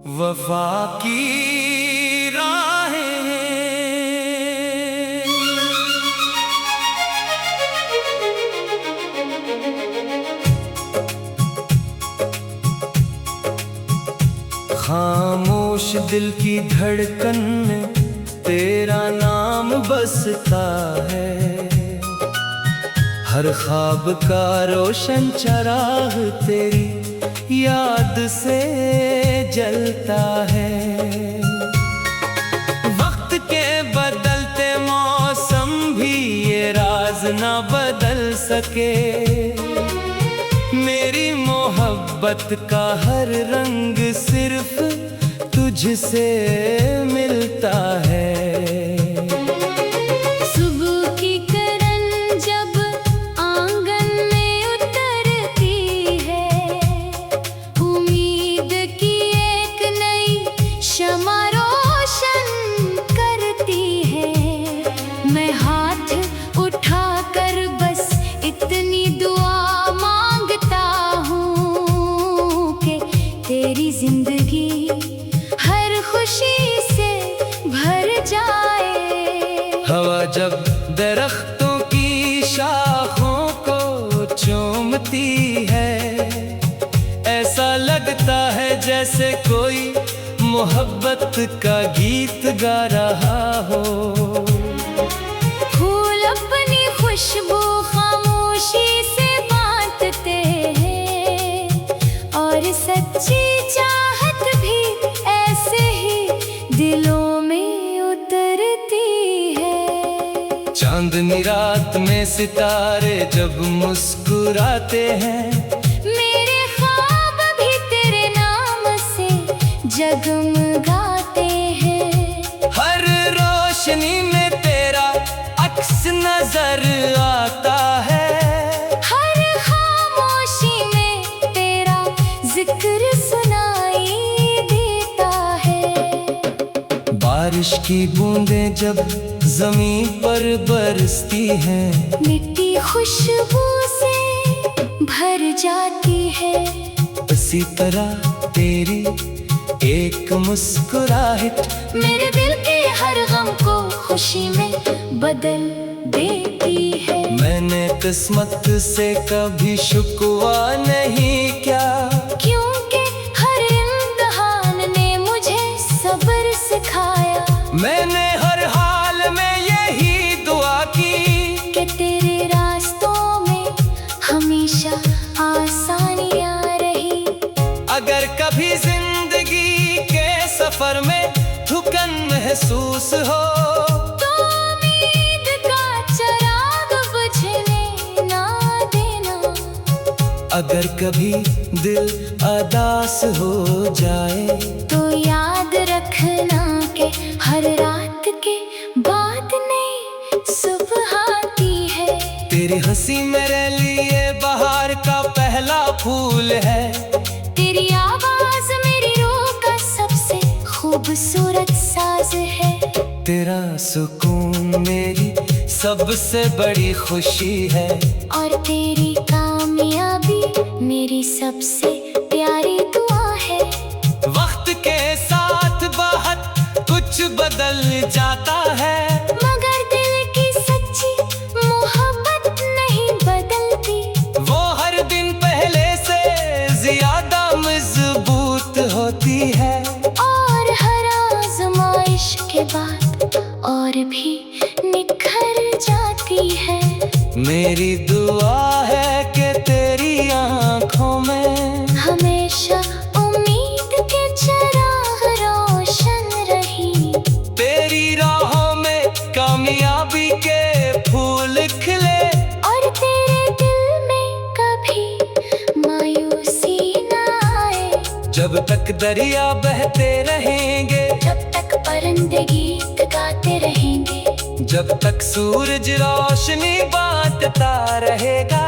वफा की राहें खामोश दिल की धड़कन में तेरा नाम बसता है। हर ख्वाब का रोशन चराग तेरी याद से जलता है। वक्त के बदलते मौसम भी ये राज ना बदल सके। मेरी मोहब्बत का हर रंग सिर्फ तुझसे मिलता है। तेरी जिंदगी हर खुशी से भर जाए। हवा जब दरख्तों की शाखों को चूमती है, ऐसा लगता है जैसे कोई मोहब्बत का गीत गा रहा हो। फूल अपनी खुशबू खामोशी से बांटते हैं और सच्ची चाहत भी ऐसे ही दिलों में उतरती है। चांदनी रात में सितारे जब मुस्कुराते हैं, मेरे ख्वाब भी तेरे नाम से जगमगाते हैं। हर रोशनी में तेरा अक्स नजर आता है। हर खामोशी में तेरा जिक्र सुनाई देता है। बारिश की बूंदें जब जमीन पर बरसती हैं, मिट्टी खुशबू से भर जाती है। इसी तरह तेरी एक मुस्कुराहट मेरे दिल के हर गम को खुशी में बदल देती है। मैंने किस्मत से कभी शुक्वा नहीं किया, क्योंकि हर इम्तिहान ने मुझे सब्र सिखाया। मैंने हर हाल में यही दुआ की कि तेरे रास्तों में हमेशा आसानियां रही। अगर कभी जिंदगी के सफर में थकन महसूस हो, तो उम्मीद का चिराग बुझने ना देना। अगर कभी दिल उदास हो जाए, तो याद रखना कि हर रात के बाद नई सुबह आती है। तेरी हंसी मेरे लिए बहार का पहला फूल है। तेरी आवाज मेरी रूह का सबसे खूबसूरत साज है। तेरा सुकून मेरी सबसे बड़ी खुशी है। और तेरी कामयाबी मेरी सबसे प्यारी दुआ है। वक्त के साथ बहुत कुछ बदल जाता है, मगर दिल की सच्ची मोहब्बत नहीं बदलती। वो हर दिन पहले से ज्यादा मजबूत होती है। और हर आज़माइश के बाद और भी निखर जाती है। मेरी दुआ है कि तेरी आंखों में हमेशा उम्मीद के चिराग रोशन रही। तेरी राहों में कामयाबी के फूल खिले। और तेरे दिल में कभी मायूसी ना आए। जब तक दरिया बहते रहेंगे, जब तक परिंदे गीत गाते रहेंगे, जब तक सूरज रोशनी बांटता रहेगा,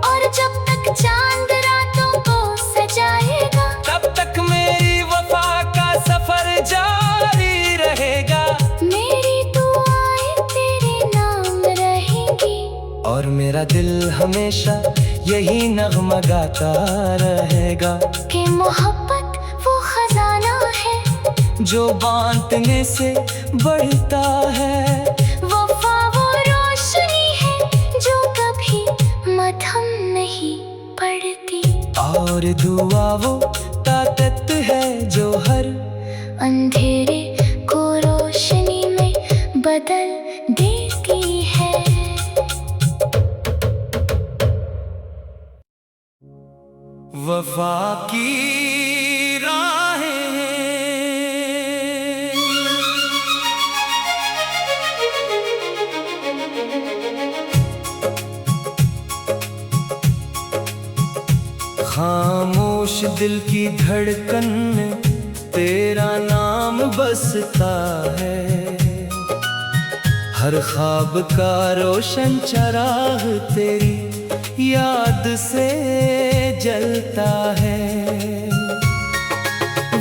और जब तक चांद रातों को सजाएगा, तब तक मेरी वफा का सफर जारी रहेगा। मेरी दुआएं तेरे नाम रहेंगी। और मेरा दिल हमेशा यही नगमा गाता रहेगा कि मोहब्बत वो खजाना है जो बांटने से बढ़ता है। वफा वो रोशनी है जो कभी मद्धम नहीं पड़ती, और दुआ वो ताकत है जो हर अंधेरे को रोशनी में बदल देती है। वफा की राहें खामोश दिल की धड़कन में तेरा नाम बसता है। हर ख्वाब का रोशन चराग तेरी याद से जलता है।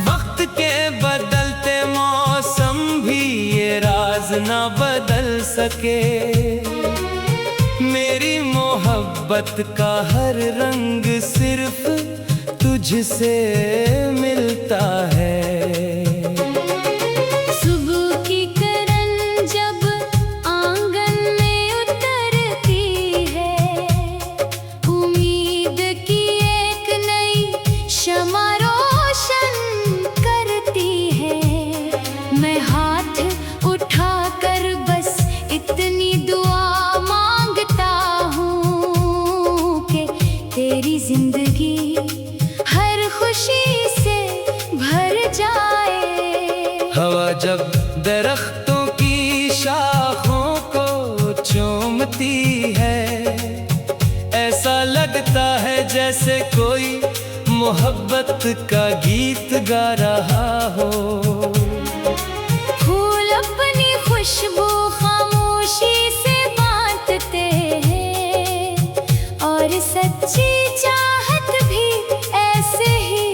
वक्त के बदलते मौसम भी ये राज ना बदल सके। मेरी मोहब्बत का हर रंग सिर्फ तुझसे मिलता है। सुबह की किरण जब आंगन में उतरती है, उम्मीद की एक नई शम्मा रोशन करती है। मैं हाथ उठाकर बस इतनी दुआ मांगता हूँ कि तेरी जिंदगी हर खुशी से भर जाए। हवा जब दरख्तों की शाखों को चूमती है, ऐसा लगता है जैसे कोई मोहब्बत का गीत गा रहा हो। फूल अपनी खुशबू खामोशी से बांटते हैं, और सच्ची चाहत भी ऐसे ही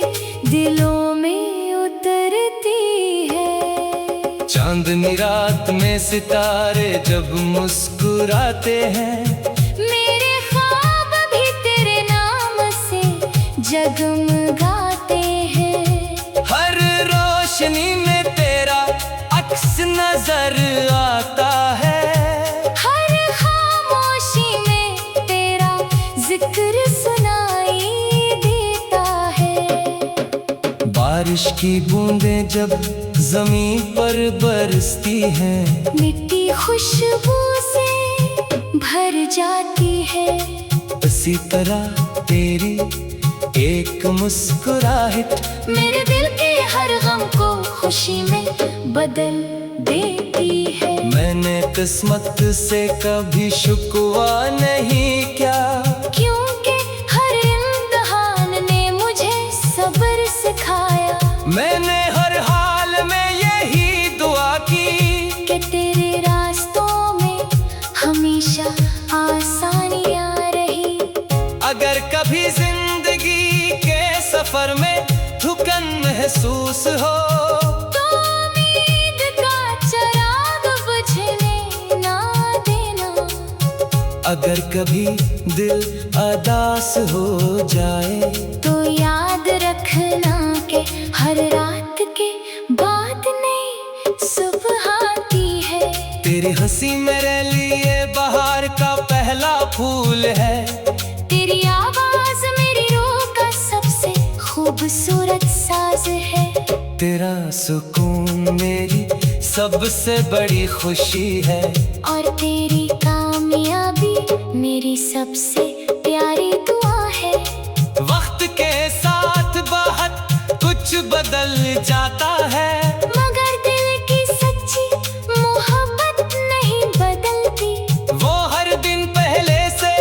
दिलों में उतरती है। चांदनी रात में सितारे जब मुस्कुराते हैं, मेरे ख्वाब भी तेरे नाम से जगमगाते हैं। हर रोशनी में तेरा अक्स नजर आता है। हर खामोशी में तेरा जिक्र सुनाई देता है। बारिश की बूंदें जब जमीन पर बरसती हैं, मिट्टी खुशबू से भर जाती है। इसी तरह तेरी एक मुस्कुराहट मेरे दिल के हर गम को खुशी में बदल देती है। मैंने किस्मत से कभी शुक्वा नहीं किया, क्योंकि हर इम्तिहान ने मुझे सब्र सिखाया। मैंने हर हाल में यही दुआ की कि तेरे रास्तों में हमेशा आसानियां रही। अगर कभी जिंदगी के सफर में थुकन महसूस हो, तो उम्मीद का चिराग बुझने ना देना। अगर कभी दिल अदास हो जाए, तो याद रखना कि हर रात के बाद नई सुबह आती है। तेरी हंसी मेरे लिए बहार का पहला फूल है। तेरी आवाज मेरी रूह का सबसे खूबसूरत साज है। तेरा सुकून मेरी सबसे बड़ी खुशी है, और तेरी कामयाबी मेरी सबसे प्यारी दुआ है। वक्त के साथ बहुत कुछ बदल जाता है, मगर दिल की सच्ची मोहब्बत नहीं बदलती। वो हर दिन पहले से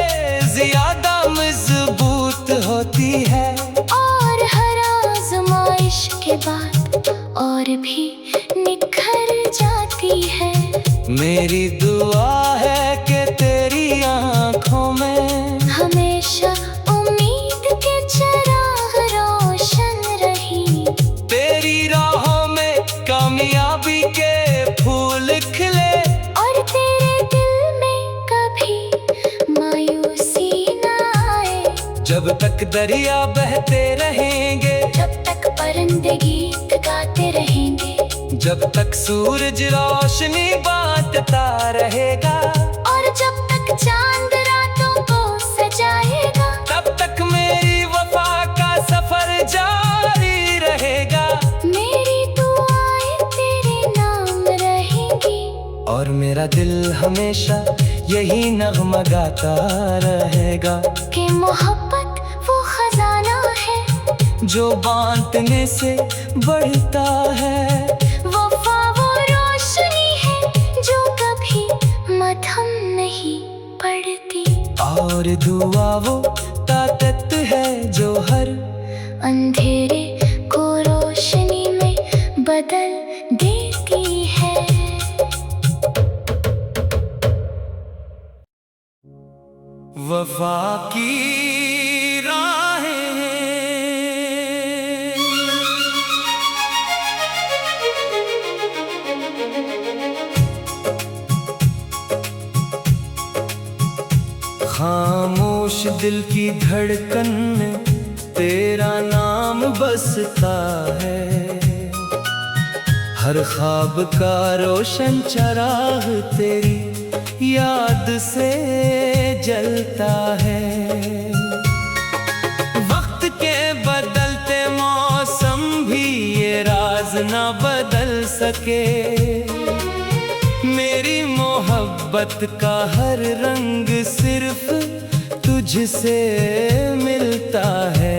ज्यादा मजबूत होती है। और हर आजमाइश के बाद और भी निखर जाती है। मेरी दुआ है कि तेरी आंखों में हमेशा उम्मीद के चिराग रोशन रही। तेरी राहों में कामयाबी के फूल खिले, और तेरे दिल में कभी मायूसी ना आए। जब तक दरिया बहते रहेंगे, जब तक परिंदे गीत गाते रहेंगे। जब तक सूरज रोशनी बांटता रहेगा, और जब तक चांद रातों को सजाएगा, तब तक मेरी वफा का सफर जारी रहेगा। मेरी दुआएं तेरे नाम रहेंगी, और मेरा दिल हमेशा यही नगमा गाता रहेगा कि मोहब्बत वो खजाना है जो बांटने से बढ़ता है। वफा वो रोशनी है जो कभी मद्धम नहीं पड़ती, और दुआ वो ताकत है जो हर अंधेरे को रोशनी में बदल देती है। वफा की राहें खामोश दिल की धड़कन में तेरा नाम बसता है। हर ख्वाब का रोशन चराग तेरी याद से जलता है। वक्त के बदलते मौसम भी ये राज ना बदल सके। मेरी मोहब्बत का हर रंग सिर्फ तुझसे मिलता है।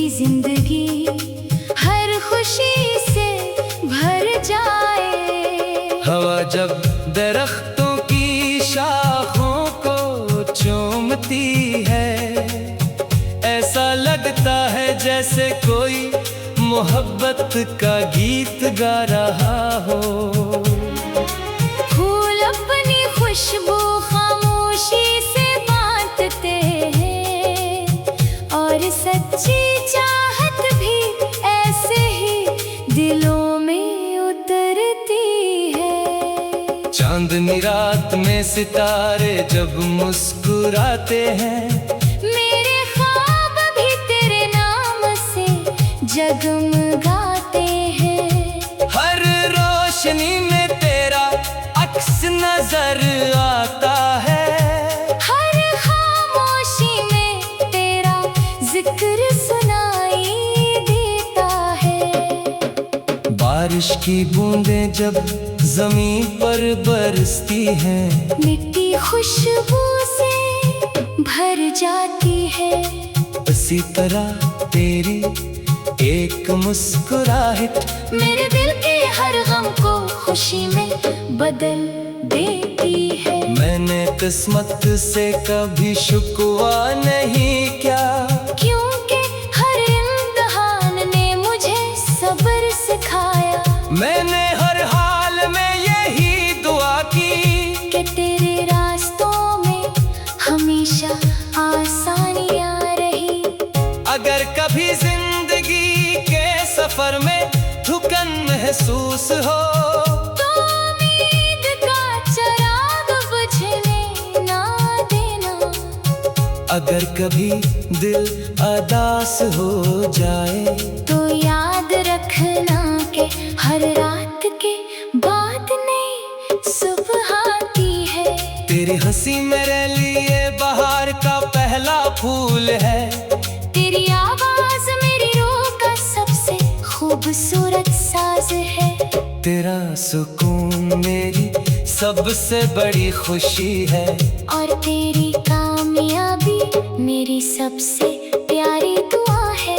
जिंदगी हर खुशी से भर जाए। हवा जब दरख्तों की शाखों को चूमती है, ऐसा लगता है जैसे कोई मोहब्बत का गीत गा रहा हो। फूल अपनी खुशबू खामोशी से बांटते हैं, और सच्ची चाहत भी ऐसे ही दिलों में उतरती है। चांदनी रात में सितारे जब मुस्कुराते हैं, मेरे ख्वाब भी तेरे नाम से जगमगाते हैं। हर रोशनी में तेरा अक्स नजर आता है। हर खामोशी में तेरा जिक्र सुनाई देता है। बारिश की बूंदें जब जमीन पर बरसती हैं, मिट्टी खुशबू से भर जाती है। इसी तरह तेरी एक मुस्कुराहट मेरे दिल के हर गम को खुशी में बदल देती है। मैंने किस्मत से कभी शुक्वा नहीं किया, क्योंकि हर इम्तिहान ने मुझे सब्र सिखाया। मैंने हर हाल में यही दुआ की कि तेरे रास्तों में हमेशा आसानियां रही। अगर कभी जिंदगी के सफर में थुकन महसूस हो, तो उम्मीद का चिराग बुझने ना देना। अगर कभी दिल उदास हो जाए, तो याद रखना कि हर रात के बाद नई सुबह आती है। तेरी हंसी मेरे लिए बहार का पहला फूल है। तेरी आवाज मेरी रूह का सबसे खूबसूरत साज है। तेरा सुकून मेरी सबसे बड़ी खुशी है, और तेरी कामयाबी मेरी सबसे प्यारी दुआ है।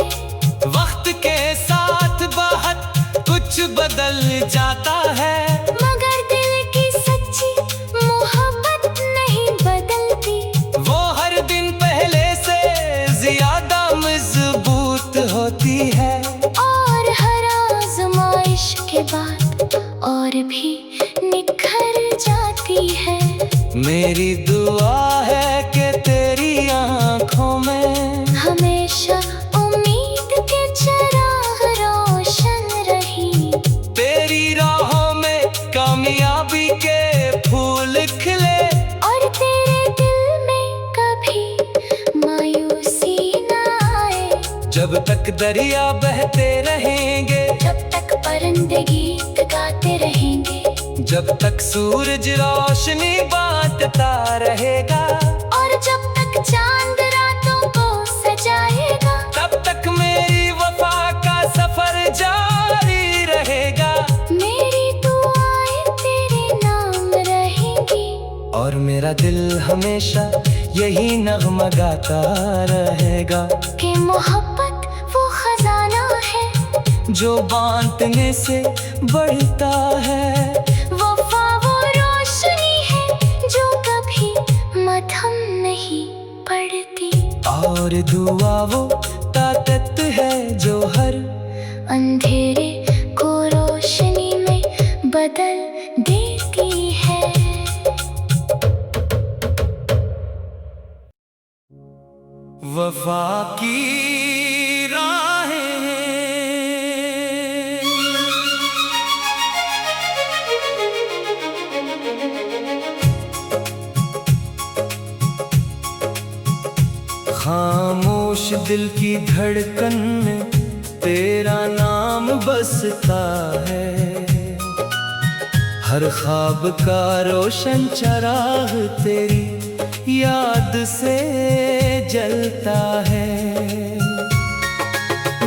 वक्त के साथ बहुत कुछ बदल जाता है, मगर दिल की सच्ची मोहब्बत नहीं बदलती। वो हर दिन पहले से ज्यादा मजबूत होती है। और हर आजमाइश के बाद और भी निखर जाती है। मेरी दुआ है कि तेरी आंखों में हमेशा उम्मीद के चिराग रोशन रही। तेरी राहों में कामयाबी के फूल खिले और तेरे दिल में कभी मायूसी न आए। जब तक दरिया बहते रहेंगे, जब तक परिंदे गीत गाते रहेंगे, जब तक सूरज रोशनी बांटता रहेगा, और जब तक चांद रातों को सजाएगा, तब तक मेरी वफा का सफर जारी रहेगा। मेरी दुआएं तेरे नाम रहेंगी, और मेरा दिल हमेशा यही नगमा गाता रहेगा कि मोहब्बत वो खजाना है जो बांटने से बढ़ता है। वफा वो रोशनी है जो कभी मद्धम नहीं पड़ती। और दुआ वो ताकत है जो हर अंधेरे को रोशनी में बदल देती है। वफा की राहें खामोश दिल की धड़कन में तेरा नाम बसता है। हर ख्वाब का रोशन चराग तेरी याद से जलता है।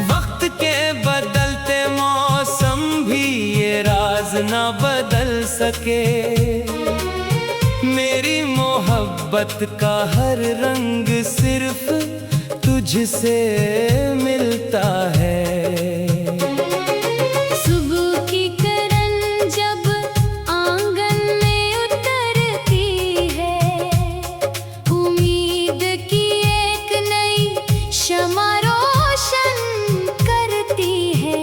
वक्त के बदलते मौसम भी ये राज ना बदल सके। मेरी मोहब्बत का हर रंग सिर्फ तुझसे मिलता है। सुबह की किरण जब आंगन में उतरती है, उम्मीद की एक नई शमा रोशन करती है।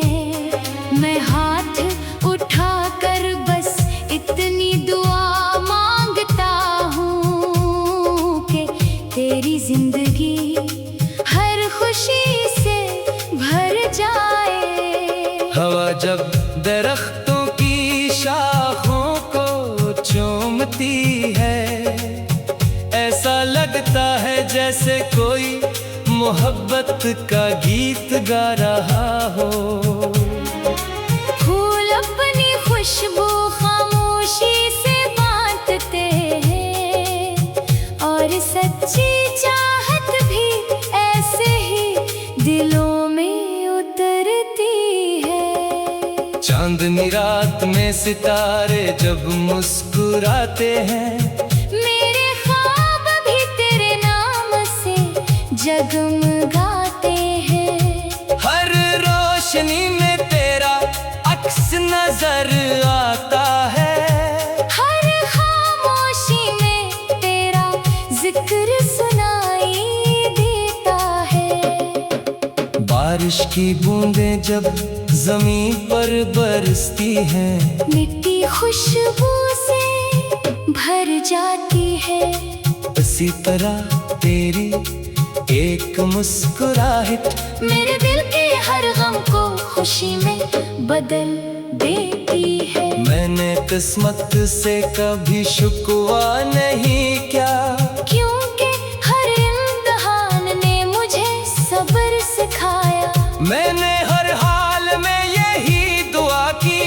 मैं हाथ उठाकर बस इतनी दुआ मांगता हूँ कि तेरी जिंदगी हर खुशी से भर जाए। हवा जब दरख्तों की शाखों को चूमती है, ऐसा लगता है जैसे कोई मोहब्बत का गीत गा रहा हो। फूल अपनी खुशबू खामोशी से बांटते हैं, और सच्ची चाहत भी ऐसे ही दिलों में उतरती है। चांदनी रात में सितारे जब मुस्कुराते हैं, मेरे ख्वाब भी तेरे नाम से जगमगाते हैं। हर रोशनी में तेरा अक्स नजर आता है। हर खामोशी में तेरा जिक्र सुनाई देता है। बारिश की बूंदें जब जमीन पर बरसती हैं, मिट्टी खुशबू से भर जाती है। इसी तरह तेरी एक मुस्कुराहट मेरे दिल के हर गम को खुशी में बदल देती है। मैंने किस्मत से कभी शुक्वा नहीं किया, क्योंकि हर इम्तिहान ने मुझे सब्र सिखाया। मैंने हर हाल में यही दुआ की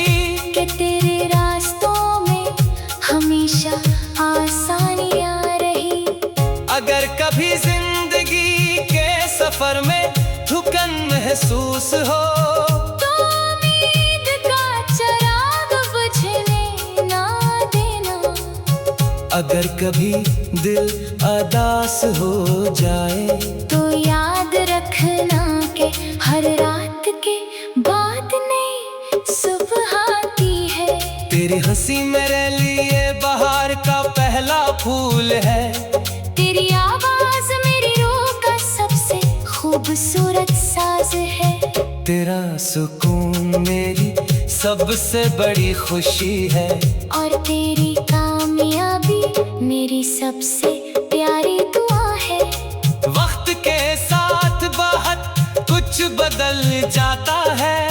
कि तेरे रास्तों में हमेशा आसानियाँ रही। अगर कभी जिंदगी के सफर में थुकन महसूस हो, तो उम्मीद का चिराग बुझने ना देना। अगर कभी दिल अदास हो जाए, तो याद रखना कि हर रात के बाद नई सुबह आती है। तेरी हंसी मेरे लिए बहार का पहला फूल है। तेरी आवाज मेरी रूह का सबसे खूबसूरत साज है। तेरा सुकून मेरी सबसे बड़ी खुशी है। और तेरी कामयाबी मेरी बदल जाता है।